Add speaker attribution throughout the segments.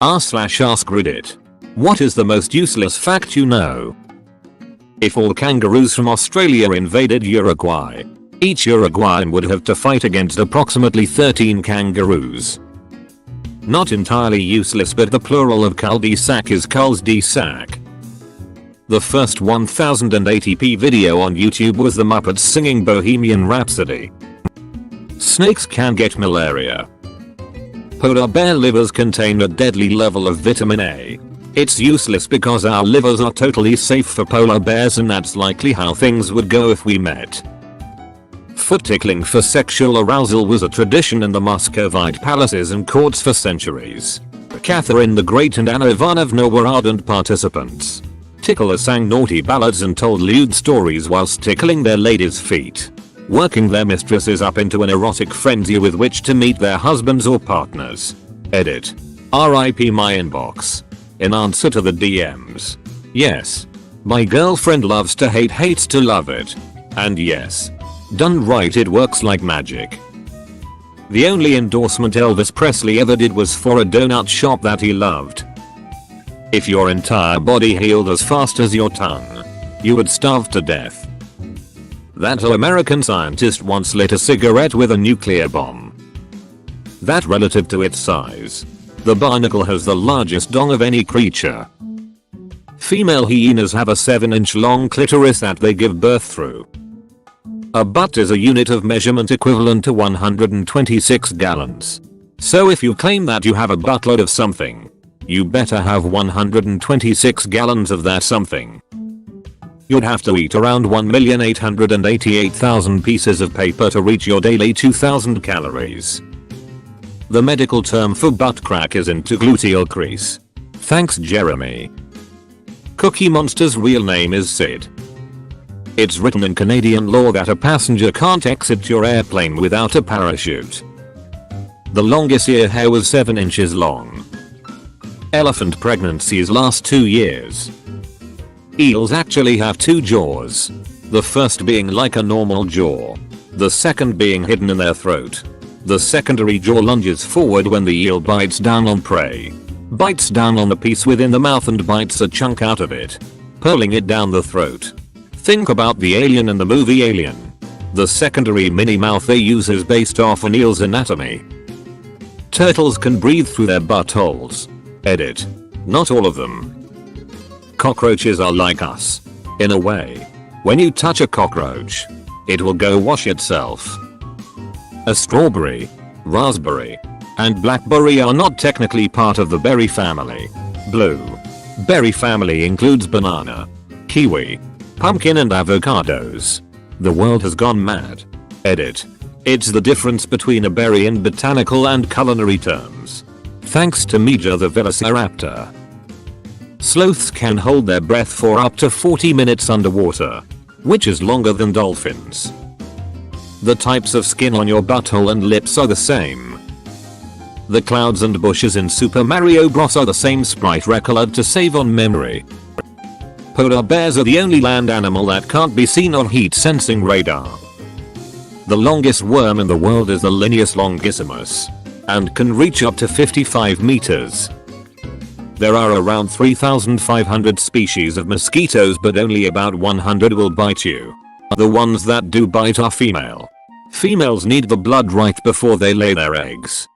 Speaker 1: r/AskReddit. What is the most useless fact you know? If all kangaroos from Australia invaded Uruguay, each Uruguayan would have to fight against approximately 13 kangaroos. Not entirely useless, but the plural of cul-de-sac is culs-de-sac. The first 1080p video on YouTube was the Muppets singing Bohemian Rhapsody. Snakes can get malaria. Polar bear livers contain a deadly level of vitamin A. It's useless because our livers are totally safe for polar bears, and that's likely how things would go if we met. Foot tickling for sexual arousal was a tradition in the Muscovite palaces and courts for centuries. Catherine the Great and Anna Ivanovna were ardent participants. Ticklers sang naughty ballads and told lewd stories whilst tickling their ladies' feet, working their mistresses up into an erotic frenzy with which to meet their husbands or partners. Edit. RIP my inbox. In answer to the DMs. Yes. My girlfriend loves to hate, hates to love it. And yes. Done right, it works like magic. The only endorsement Elvis Presley ever did was for a donut shop that he loved. If your entire body healed as fast as your tongue, you would starve to death. That American scientist once lit a cigarette with a nuclear bomb. That relative to its size, the barnacle has the largest dong of any creature. Female hyenas have a 7-inch long clitoris that they give birth through. A butt is a unit of measurement equivalent to 126 gallons. So if you claim that you have a buttload of something, you better have 126 gallons of that something. You'd have to eat around 1,888,000 pieces of paper to reach your daily 2,000 calories. The medical term for butt crack is intergluteal crease. Thanks, Jeremy. Cookie Monster's real name is Sid. It's written in Canadian law that a passenger can't exit your airplane without a parachute. The longest ear hair was 7 inches long. Elephant pregnancies last 2 years. Eels actually have 2 jaws. The first being like a normal jaw. The second being hidden in their throat. The secondary jaw lunges forward when the eel bites down on prey. Bites down on the piece within the mouth and bites a chunk out of it, pulling it down the throat. Think about the alien in the movie Alien. The secondary mini mouth they use is based off an eel's anatomy. Turtles can breathe through their buttholes. Edit. Not all of them. Cockroaches are like us. In a way. When you touch a cockroach, it will go wash itself. A strawberry, raspberry, and blackberry are not technically part of the berry family. Blue berry family includes banana, kiwi, pumpkin and avocados. The world has gone mad. Edit. It's the difference between a berry in botanical and culinary terms. Thanks to Meja the velociraptor. Sloths can hold their breath for up to 40 minutes underwater, which is longer than dolphins. The types of skin on your butthole and lips are the same. The clouds and bushes in Super Mario Bros are the same sprite recolored to save on memory. Polar bears are the only land animal that can't be seen on heat sensing radar. The longest worm in the world is the Linnaeus longissimus, and can reach up to 55 meters. There are around 3,500 species of mosquitoes, but only about 100 will bite you. The ones that do bite are female. Females need the blood right before they lay their eggs.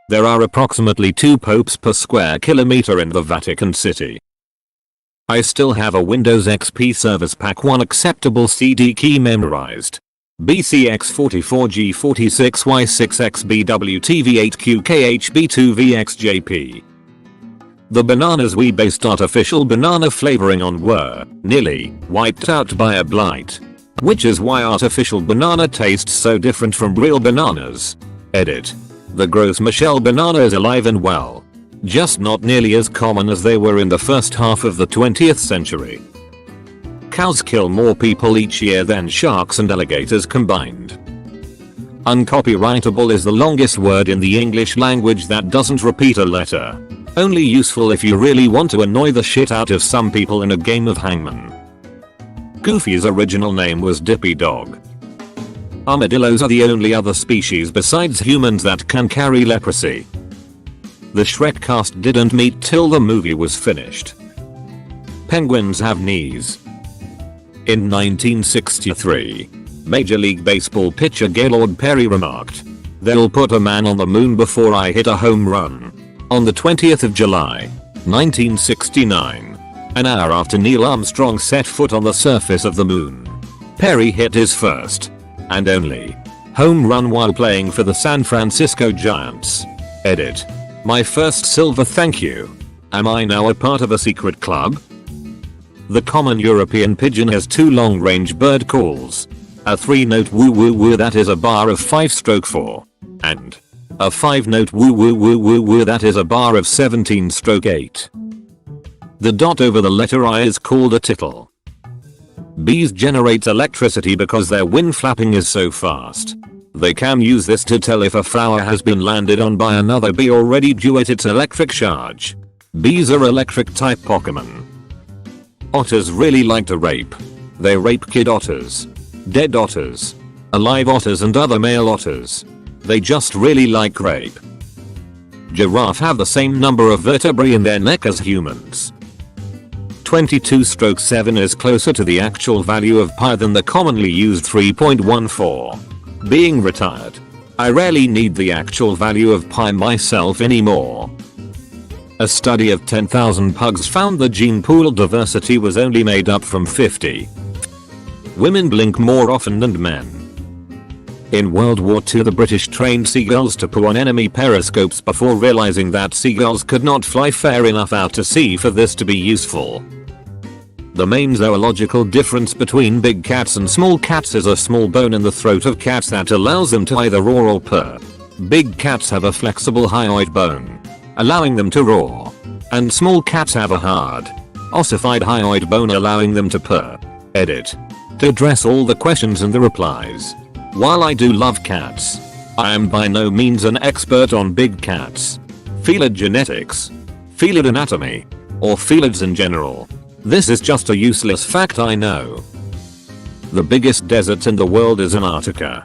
Speaker 1: There are approximately 2 popes per square kilometer in the Vatican City. I still have a Windows XP Service Pack 1 acceptable CD key memorized. BCX44G46Y6XBWTV8QKHB2VXJP. The bananas we based artificial banana flavoring on were nearly wiped out by a blight. Which is why artificial banana tastes so different from real bananas. Edit. The Gros Michel banana is alive and well. Just not nearly as common as they were in the first half of the 20th century. Cows kill more people each year than sharks and alligators combined. Uncopyrightable is the longest word in the English language that doesn't repeat a letter. Only useful if you really want to annoy the shit out of some people in a game of hangman. Goofy's original name was Dippy Dog. Armadillos are the only other species besides humans that can carry leprosy. The Shrek cast didn't meet till the movie was finished. Penguins have knees. In 1963, Major League Baseball pitcher Gaylord Perry remarked, "They'll put a man on the moon before I hit a home run." On the 20th of July, 1969, an hour after Neil Armstrong set foot on the surface of the moon, Perry hit his first, and only, home run while playing for the San Francisco Giants. Edit. My first silver thank you. Am I now a part of a secret club? The common European pigeon has 2 long-range bird calls. A 3-note woo woo woo that is a bar of 5 4, and a 5-note woo woo woo woo woo that is a bar of 17 8. The dot over the letter I is called a tittle. Bees generate electricity because their wing flapping is so fast. They can use this to tell if a flower has been landed on by another bee already due at its electric charge. Bees are electric type Pokemon. Otters really like to rape. They rape kid otters, dead otters, alive otters and other male otters. They just really like rape. Giraffe have the same number of vertebrae in their neck as humans. 22/7 is closer to the actual value of pi than the commonly used 3.14. Being retired, I rarely need the actual value of pi myself anymore. A study of 10,000 pugs found the gene pool diversity was only made up from 50. Women blink more often than men. In World War II, the British trained seagulls to poo on enemy periscopes before realizing that seagulls could not fly far enough out to sea for this to be useful. The main zoological difference between big cats and small cats is a small bone in the throat of cats that allows them to either roar or purr. Big cats have a flexible hyoid bone, allowing them to roar, and small cats have a hard, ossified hyoid bone allowing them to purr. Edit. To address all the questions and the replies. While I do love cats, I am by no means an expert on big cats, felid genetics, felid anatomy, or felids in general. This is just a useless fact I know. The biggest desert in the world is Antarctica.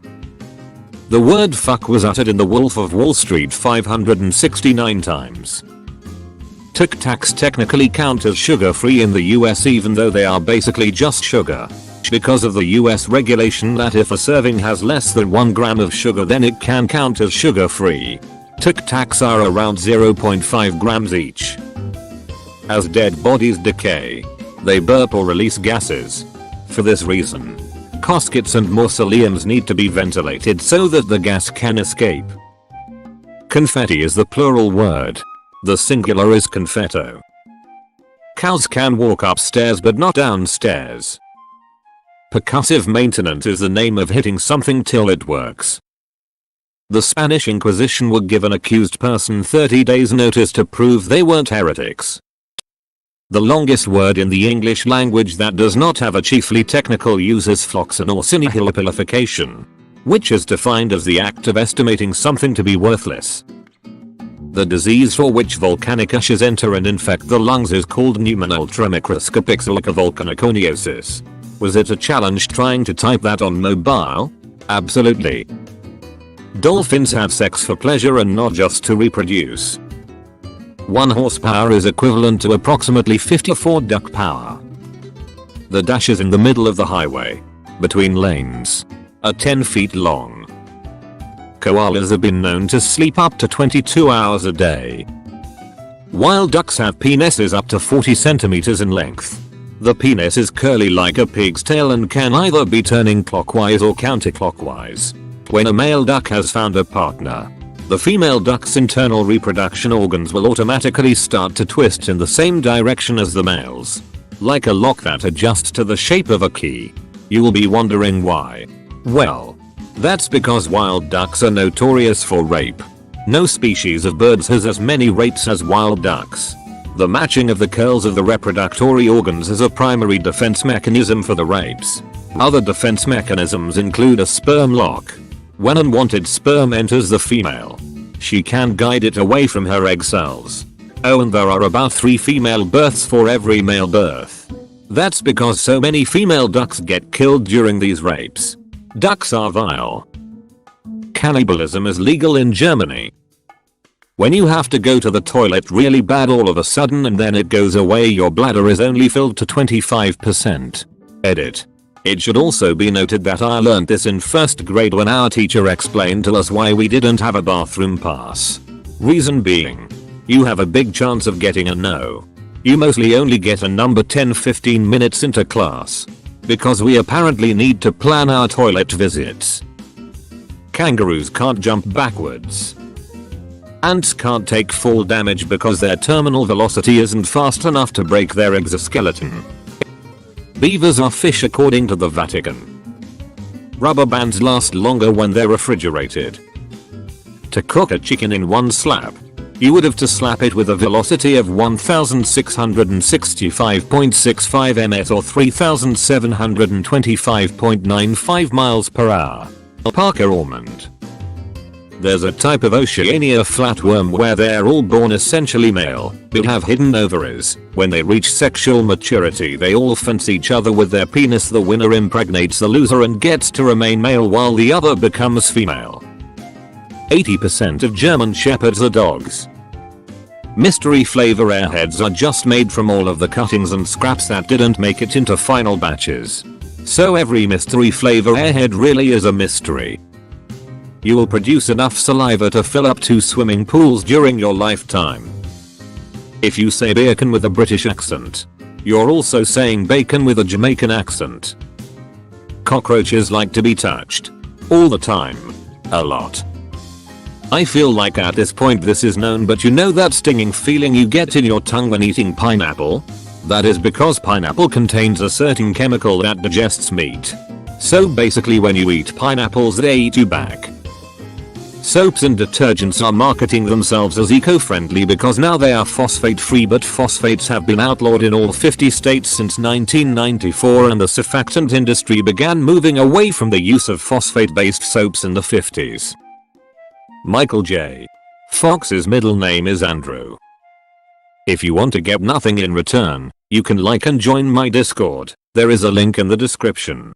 Speaker 1: The word fuck was uttered in The Wolf of Wall Street 569 times. Tic Tacs technically count as sugar-free in the US even though they are basically just sugar, because of the US regulation that if a serving has less than 1 gram of sugar then it can count as sugar-free. Tic Tacs are around 0.5 grams each. As dead bodies decay, they burp or release gases. For this reason, caskets and mausoleums need to be ventilated so that the gas can escape. Confetti is the plural word. The singular is confetto. Cows can walk upstairs but not downstairs. Percussive maintenance is the name of hitting something till it works. The Spanish Inquisition would give an accused person 30 days notice to prove they weren't heretics. The longest word in the English language that does not have a chiefly technical use is floxin or sinihilipilification, which is defined as the act of estimating something to be worthless. The disease for which volcanic ashes enter and infect the lungs is called pneumoultramicroscopic silicovolcaniconiosis. Was it a challenge trying to type that on mobile? Absolutely. Dolphins have sex for pleasure and not just to reproduce. 1 horsepower is equivalent to approximately 54 duck power. The dashes in the middle of the highway, between lanes, are 10 feet long. Koalas have been known to sleep up to 22 hours a day. Wild ducks have penises up to 40 centimeters in length. The penis is curly like a pig's tail and can either be turning clockwise or counterclockwise. When a male duck has found a partner, the female duck's internal reproduction organs will automatically start to twist in the same direction as the male's, like a lock that adjusts to the shape of a key. You will be wondering why. Well, that's because wild ducks are notorious for rape. No species of birds has as many rapes as wild ducks. The matching of the curls of the reproductory organs is a primary defense mechanism for the rapes. Other defense mechanisms include a sperm lock. When unwanted sperm enters the female, she can guide it away from her egg cells. Oh, and there are about 3 female births for every male birth. That's because so many female ducks get killed during these rapes. Ducks are vile. Cannibalism is legal in Germany. When you have to go to the toilet really bad all of a sudden and then it goes away, your bladder is only filled to 25%. Edit. It should also be noted that I learned this in first grade when our teacher explained to us why we didn't have a bathroom pass. Reason being, you have a big chance of getting a no. You mostly only get a number 10-15 minutes into class. Because we apparently need to plan our toilet visits. Kangaroos can't jump backwards. Ants can't take fall damage because their terminal velocity isn't fast enough to break their exoskeleton. Beavers are fish according to the Vatican. Rubber bands last longer when they're refrigerated. To cook a chicken in one slap, you would have to slap it with a velocity of 1665.65 ms or 3725.95 miles per hour. Parker almond. There's a type of Oceania flatworm where they're all born essentially male, but have hidden ovaries. When they reach sexual maturity they all fence each other with their penis. The winner impregnates the loser and gets to remain male while the other becomes female. 80% of German Shepherds are dogs. Mystery flavor airheads are just made from all of the cuttings and scraps that didn't make it into final batches. So every mystery flavor airhead really is a mystery. You will produce enough saliva to fill up 2 swimming pools during your lifetime. If you say bacon with a British accent, you're also saying bacon with a Jamaican accent. Cockroaches like to be touched. All the time. A lot. I feel like at this point this is known, but you know that stinging feeling you get in your tongue when eating pineapple? That is because pineapple contains a certain chemical that digests meat. So basically when you eat pineapples they eat you back. Soaps and detergents are marketing themselves as eco-friendly because now they are phosphate free, but phosphates have been outlawed in all 50 states since 1994 and the surfactant industry began moving away from the use of phosphate-based soaps in the 50s. Michael J. Fox's middle name is Andrew. If you want to get nothing in return, you can like and join my Discord. There is a link in the description.